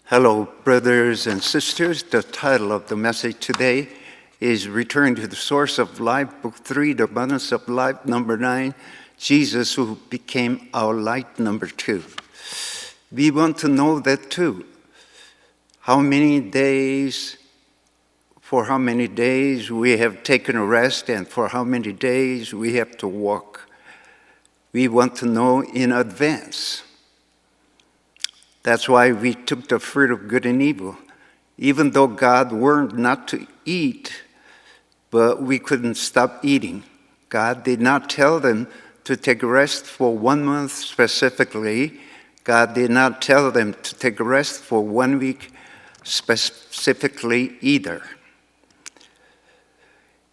Hello, brothers and sisters. The title of the message today is Return to the Source of Life, Book 3, The Abundance of Life, number 9, Jesus who became our light, number 2. We want to know that too. For how many days we have taken a rest, and for how many days we have to walk. We want to know in advance. That's why we took the fruit of good and evil. Even though God warned not to eat, but we couldn't stop eating. God did not tell them to take a rest for 1 month specifically. God did not tell them to take a rest for 1 week specifically either.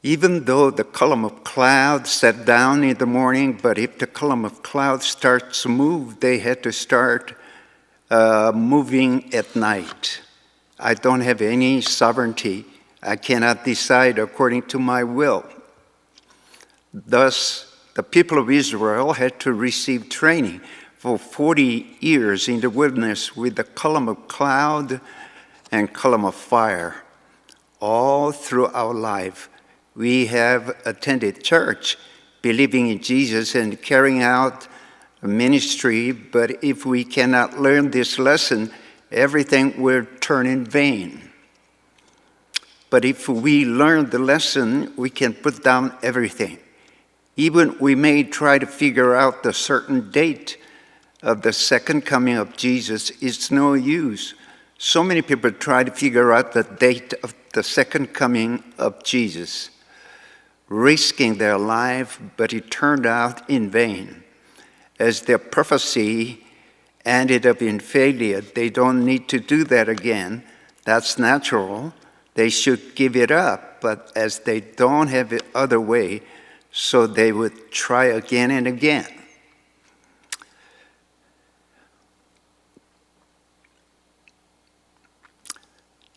Even though the column of clouds sat down in the morning, but if the column of clouds starts to move, they had to start moving at night. I don't have any sovereignty. I cannot decide according to my will. Thus, the people of Israel had to receive training for 40 years in the wilderness with the column of cloud and column of fire. All through our life, we have attended church, believing in Jesus and carrying out ministry, but if we cannot learn this lesson, everything will turn in vain. But if we learn the lesson, we can put down everything. Even we may try to figure out the certain date of the second coming of Jesus. It's no use. So many people try to figure out the date of the second coming of Jesus, risking their life, but it turned out in vain. As their prophecy ended up in failure, they don't need to do that again. That's natural. They should give it up, but as they don't have the other way, so they would try again and again.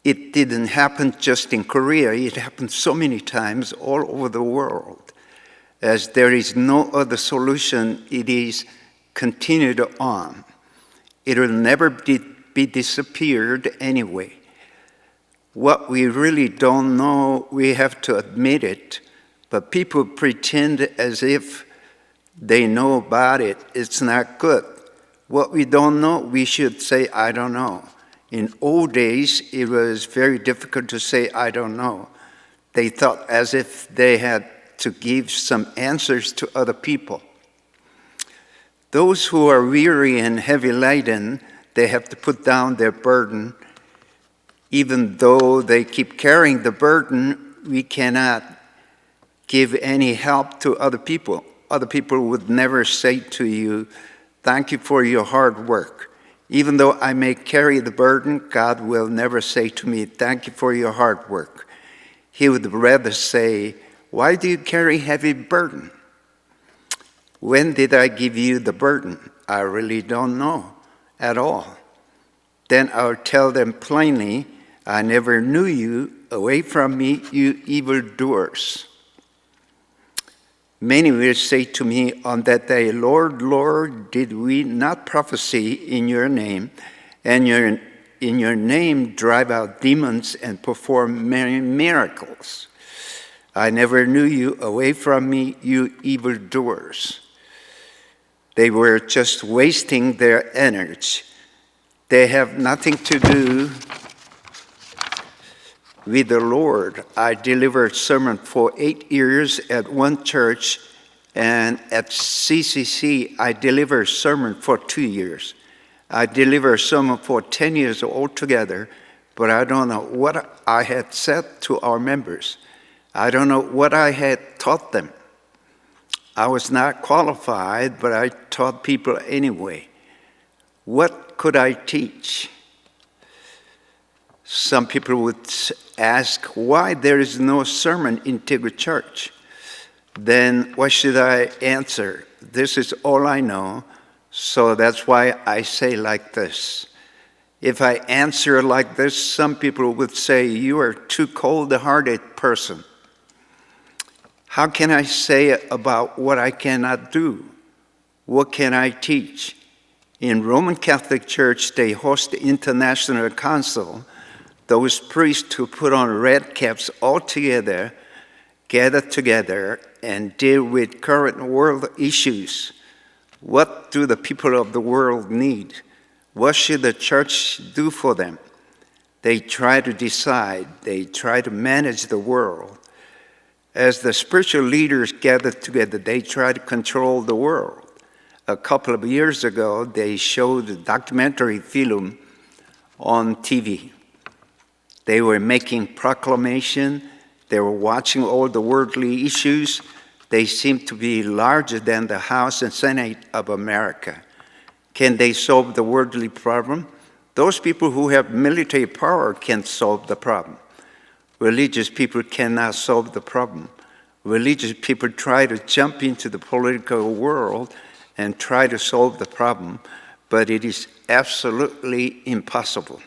It didn't happen just in Korea. It happened so many times all over the world. As there is no other solution, it is continued on. It will never be disappeared anyway. What we really don't know, we have to admit it, but people pretend as if they know about it. It's not good. What we don't know, we should say, I don't know. In old days, it was very difficult to say, I don't know. They thought as if they had to give some answers to other people. Those who are weary and heavy laden, they have to put down their burden. Even though they keep carrying the burden, we cannot give any help to other people. Other people would never say to you, thank you for your hard work. Even though I may carry the burden, God will never say to me, thank you for your hard work. He would rather say, why do you carry heavy burden? When did I give you the burden? I really don't know at all. Then I'll tell them plainly, I never knew you. Away from me, you evildoers. Many will say to me on that day, Lord, Lord, did we not prophesy in your name, and in your name drive out demons and perform many miracles? I never knew you. Away from me, you evildoers. They were just wasting their energy. They have nothing to do with the Lord. I delivered sermon for 8 years at one church, and at CCC, I delivered sermon for 2 years. I delivered sermon for 10 years altogether, but I don't know what I had said to our members. I don't know what I had taught them. I was not qualified, but I taught people anyway. What could I teach? Some people would ask why there is no sermon in Tigger Church. Then what should I answer? This is all I know, so that's why I say like this. If I answer like this, some people would say, you are too cold-hearted person. How can I say about what I cannot do? What can I teach? In Roman Catholic Church, they host the International Council. Those priests who put on red caps all together, gather together and deal with current world issues. What do the people of the world need? What should the church do for them? They try to decide. They try to manage the world. As the spiritual leaders gather together, they try to control the world. A couple of years ago, they showed a documentary film on TV. They were making proclamation. They were watching all the worldly issues. They seemed to be larger than the House and Senate of America. Can they solve the worldly problem? Those people who have military power can solve the problem. Religious people cannot solve the problem. Religious people try to jump into the political world and try to solve the problem, but it is absolutely impossible.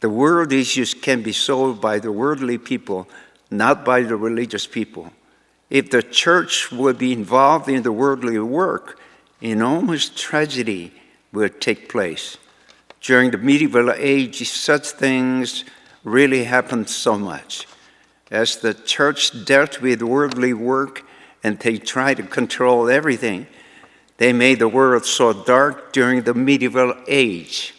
The world issues can be solved by the worldly people, not by the religious people. If the church would be involved in the worldly work, enormous tragedy will take place. During the medieval age, such things really happened so much. As the church dealt with worldly work and they tried to control everything, they made the world so dark during the medieval age.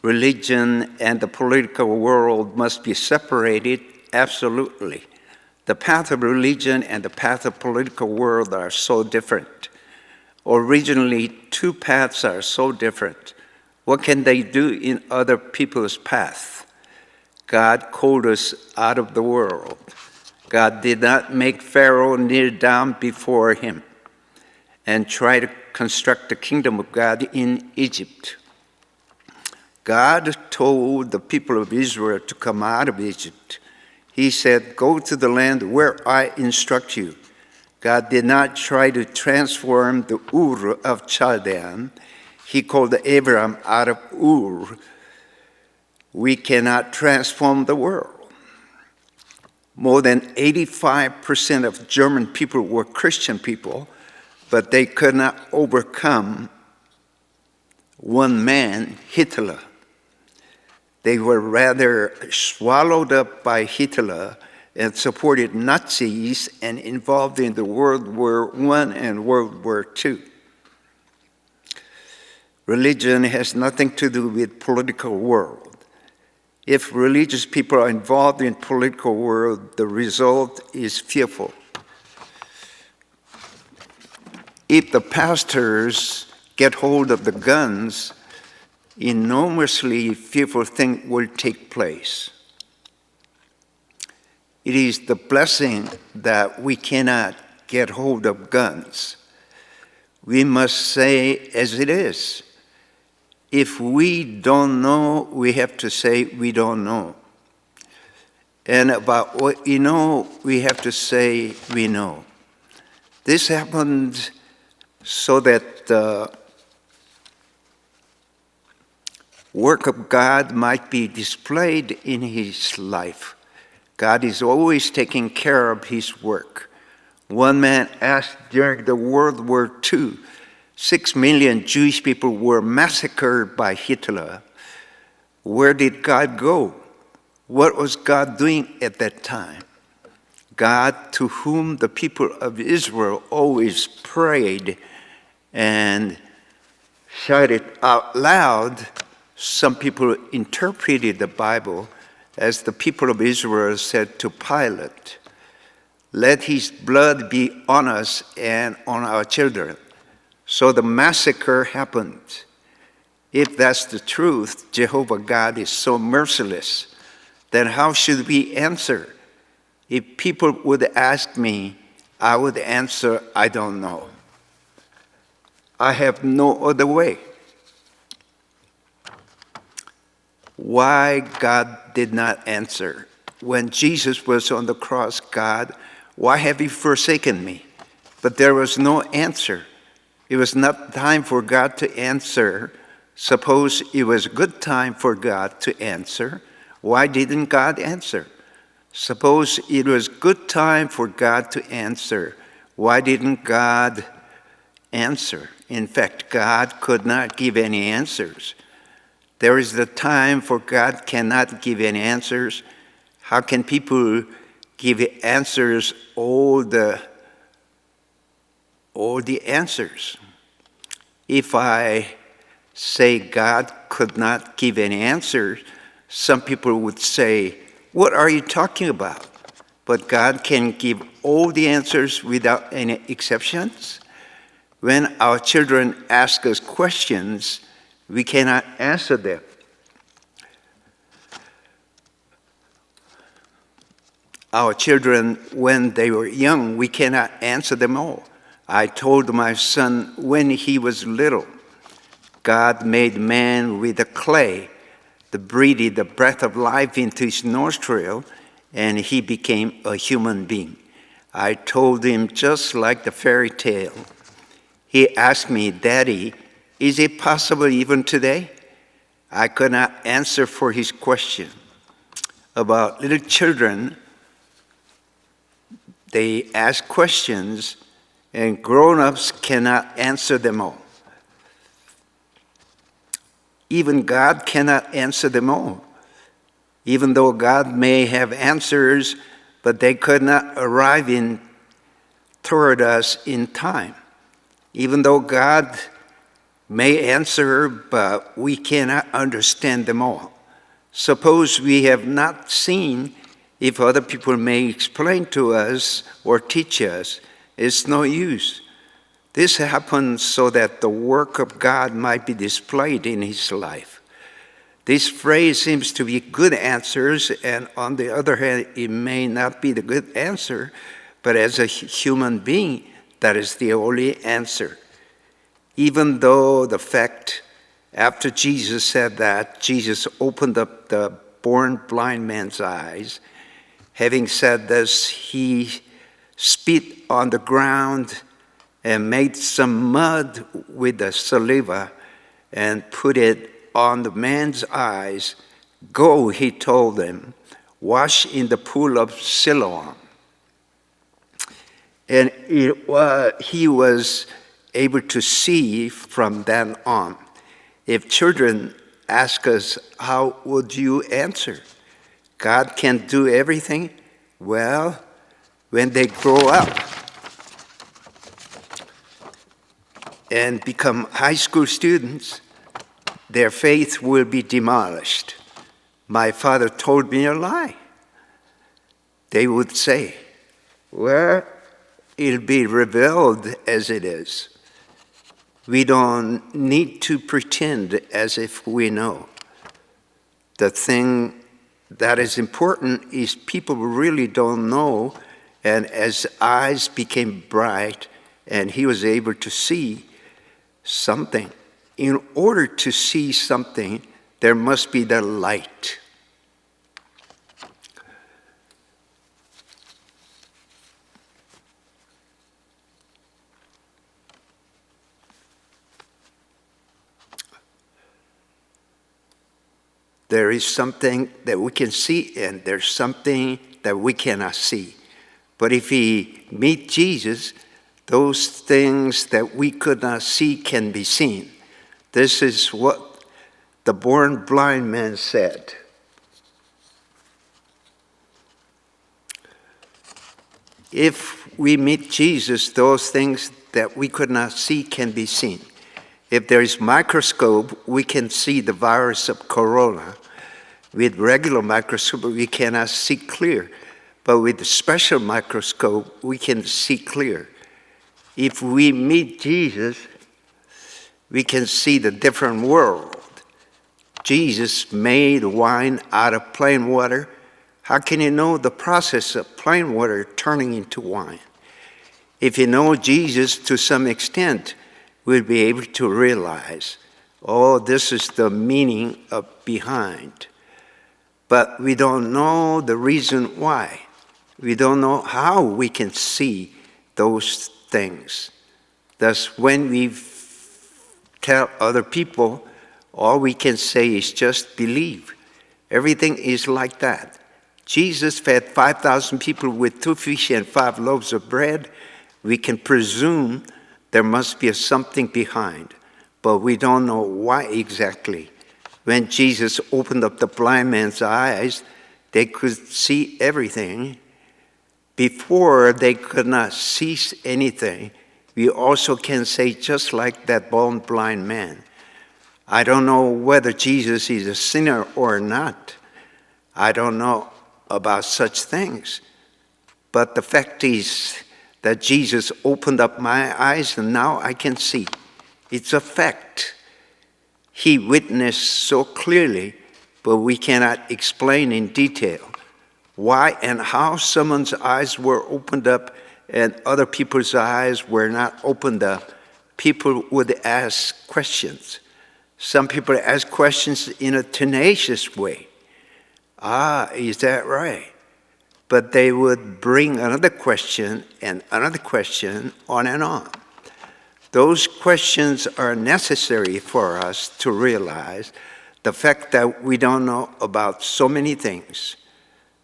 Religion and the political world must be separated absolutely. The path of religion and the path of political world are so different. Originally, two paths are so different. What can they do in other people's path? God called us out of the world. God did not make Pharaoh kneel down before him and try to construct the kingdom of God in Egypt. God told the people of Israel to come out of Egypt. He said, go to the land where I instruct you. God did not try to transform the Ur of Chaldean. He called Abraham out of Ur. We cannot transform the world. More than 85% of German people were Christian people, but they could not overcome one man, Hitler. They were rather swallowed up by Hitler and supported Nazis and involved in the World War I and World War II. Religion has nothing to do with political world. If religious people are involved in political world, the result is fearful. If the pastors get hold of the guns, enormously fearful thing will take place. It is the blessing that we cannot get hold of guns. We must say as it is. If we don't know, we have to say we don't know. And about what we know, we have to say we know. This happened so that the work of God might be displayed in his life. God is always taking care of his work. One man asked during the World War II, 6 million Jewish people were massacred by Hitler. Where did God go? What was God doing at that time? God, to whom the people of Israel always prayed and shouted out loud, some people interpreted the Bible as the people of Israel said to Pilate, let his blood be on us and on our children. So the massacre happened. If that's the truth, Jehovah God is so merciless, then how should we answer? If people would ask me, I would answer, I don't know. I have no other way. Why God did not answer? When Jesus was on the cross, God, why have you forsaken me? But there was no answer. It was not time for God to answer. Suppose it was a good time for God to answer. Why didn't God answer? Suppose it was good time for God to answer. Why didn't God answer. In fact, God could not give any answers. There is the time for God cannot give any answers. How can people give answers, all the answers? If I say God could not give any answers, some people would say, what are you talking about? But God can give all the answers without any exceptions. When our children ask us questions, we cannot answer them. Our children, when they were young, we cannot answer them all. I told my son when he was little, God made man with the clay, breathed the breath of life into his nostril, and he became a human being. I told him just like the fairy tale. He asked me, Daddy, is it possible even today? I could not answer for his question. About little children, they ask questions, and grown-ups cannot answer them all. Even God cannot answer them all. Even though God may have answers, but they could not arrive toward us in time. Even though God may answer, but we cannot understand them all. Suppose we have not seen, if other people may explain to us or teach us, it's no use. This happens so that the work of God might be displayed in his life. This phrase seems to be good answers, and on the other hand, it may not be the good answer, but as a human being, that is the only answer. Even though the fact, after Jesus said that, Jesus opened up the born blind man's eyes. Having said this, he spit on the ground and made some mud with the saliva and put it on the man's eyes. Go, he told them, wash in the pool of Siloam. And he was able to see from then on. If children ask us, how would you answer? God can do everything? Well, when they grow up and become high school students, their faith will be demolished. My father told me a lie. They would say, well, it'll be revealed as it is. We don't need to pretend as if we know. The thing that is important is people really don't know, and as eyes became bright and he was able to see something, in order to see something, there must be the light. There is something that we can see, and there's something that we cannot see. But if we meet Jesus, those things that we could not see can be seen. This is what the born blind man said. If we meet Jesus, those things that we could not see can be seen. If there is a microscope, we can see the virus of corona. With regular microscope, we cannot see clear. But with the special microscope, we can see clear. If we meet Jesus, we can see the different world. Jesus made wine out of plain water. How can you know the process of plain water turning into wine? If you know Jesus to some extent, we'll be able to realize, oh, this is the meaning of behind. But we don't know the reason why. We don't know how we can see those things. Thus, when we tell other people, all we can say is just believe. Everything is like that. Jesus fed 5,000 people with 2 fish and 5 loaves of bread. We can presume There must be something behind, but we don't know why exactly. When Jesus opened up the blind man's eyes, they could see everything. Before they could not see anything, we also can say, just like that born blind man, I don't know whether Jesus is a sinner or not. I don't know about such things. But the fact is that Jesus opened up my eyes and now I can see. It's a fact. He witnessed so clearly, but we cannot explain in detail why and how someone's eyes were opened up and other people's eyes were not opened up. People would ask questions. Some people ask questions in a tenacious way. Is that right? But they would bring another question and another question on and on. Those questions are necessary for us to realize the fact that we don't know about so many things.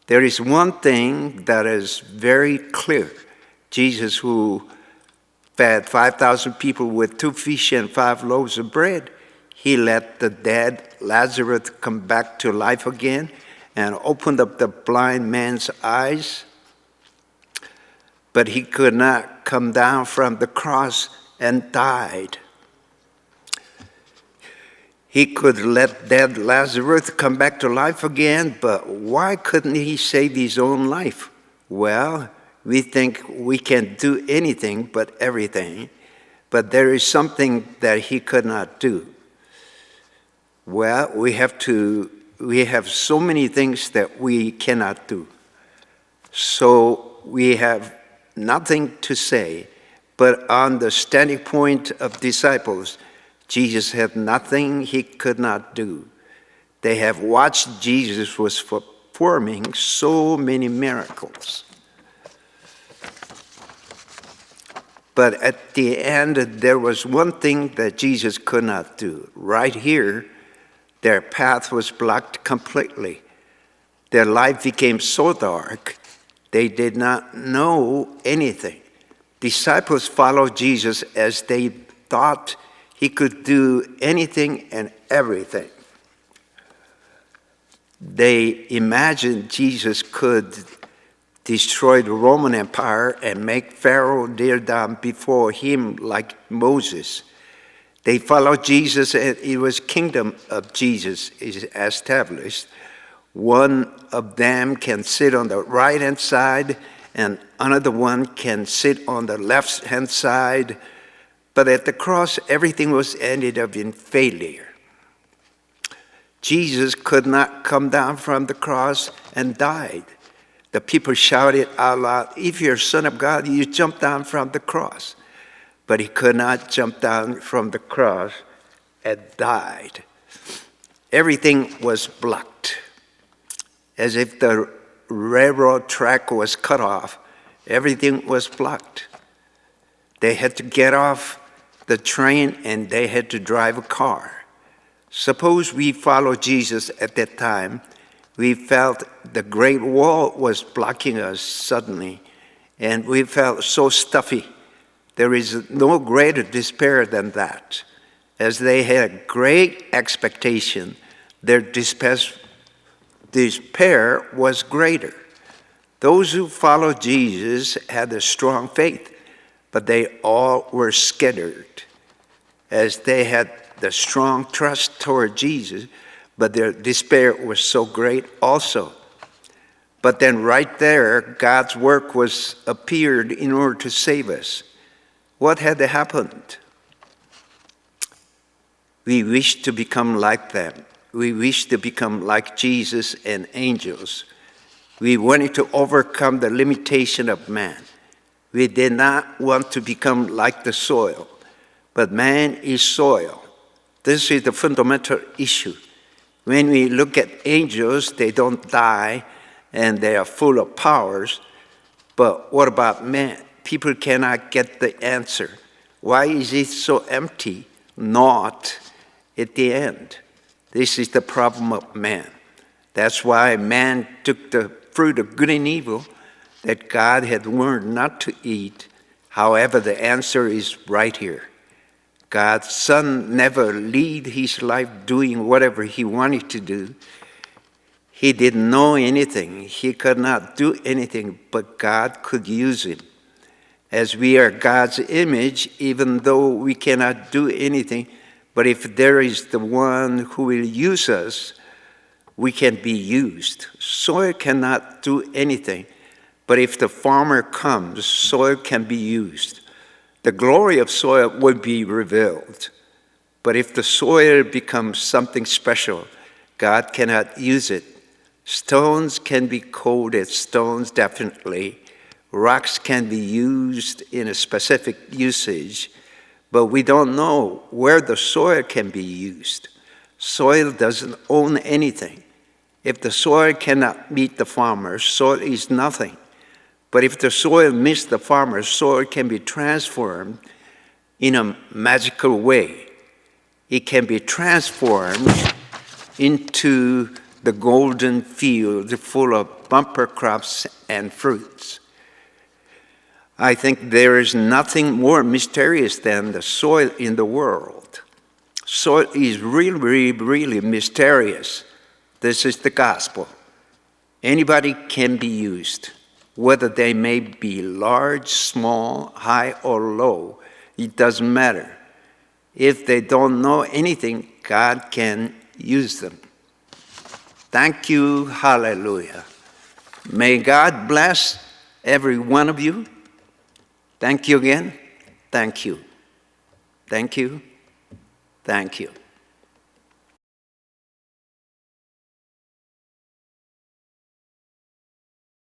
There is one thing that is very clear. Jesus, who fed 5,000 people with 2 fish and 5 loaves of bread, he let the dead Lazarus come back to life again and opened up the blind man's eyes. But he could not come down from the cross and died. He could let dead Lazarus come back to life again, but why couldn't he save his own life? Well, we think we can do anything but everything, but there is something that he could not do. Well, we have so many things that we cannot do. So we have nothing to say, but on the standing point of disciples, Jesus had nothing he could not do. They have watched Jesus was performing so many miracles. But at the end, there was one thing that Jesus could not do. Right here, their path was blocked completely. Their life became so dark, they did not know anything. Disciples followed Jesus as they thought he could do anything and everything. They imagined Jesus could destroy the Roman Empire and make Pharaoh kneel down before him like Moses. They followed Jesus, and it was kingdom of Jesus is established. One of them can sit on the right-hand side, and another one can sit on the left-hand side. But at the cross, everything was ended up in failure. Jesus could not come down from the cross and died. The people shouted out loud, "If you're Son of God, you jump down from the cross." But he could not jump down from the cross and died. Everything was blocked, as if the railroad track was cut off. Everything was blocked. They had to get off the train and they had to drive a car. Suppose we followed Jesus at that time. We felt the Great Wall was blocking us suddenly, and we felt so stuffy. There is no greater despair than that. As they had great expectation, their despair was greater. Those who followed Jesus had a strong faith, but they all were scattered, as they had the strong trust toward Jesus, but their despair was so great also. But then right there, God's work was appeared in order to save us. What had happened? We wished to become like them. We wished to become like Jesus and angels. We wanted to overcome the limitation of man. We did not want to become like the soil, but man is soil. This is the fundamental issue. When we look at angels, they don't die and they are full of powers. But what about man? People cannot get the answer. Why is it so empty? Not at the end. This is the problem of man. That's why man took the fruit of good and evil that God had warned not to eat. However, the answer is right here. God's Son never lived his life doing whatever he wanted to do. He didn't know anything. He could not do anything, but God could use him. As we are God's image, even though we cannot do anything, but if there is the one who will use us, we can be used. Soil cannot do anything, but if the farmer comes, soil can be used. The glory of soil will be revealed. But if the soil becomes something special, God cannot use it. Stones can be coated, stones definitely. Rocks can be used in a specific usage, but we don't know where the soil can be used. Soil doesn't own anything. If the soil cannot meet the farmer, soil is nothing. But if the soil meets the farmer, soil can be transformed in a magical way. It can be transformed into the golden field full of bumper crops and fruits. I think there is nothing more mysterious than the soil in the world. Soil is really, really mysterious. This is the gospel. Anybody can be used, whether they may be large, small, high, or low. It doesn't matter. If they don't know anything, God can use them. Thank you, hallelujah. May God bless every one of you. Thank you again. Thank you. Thank you. Thank you.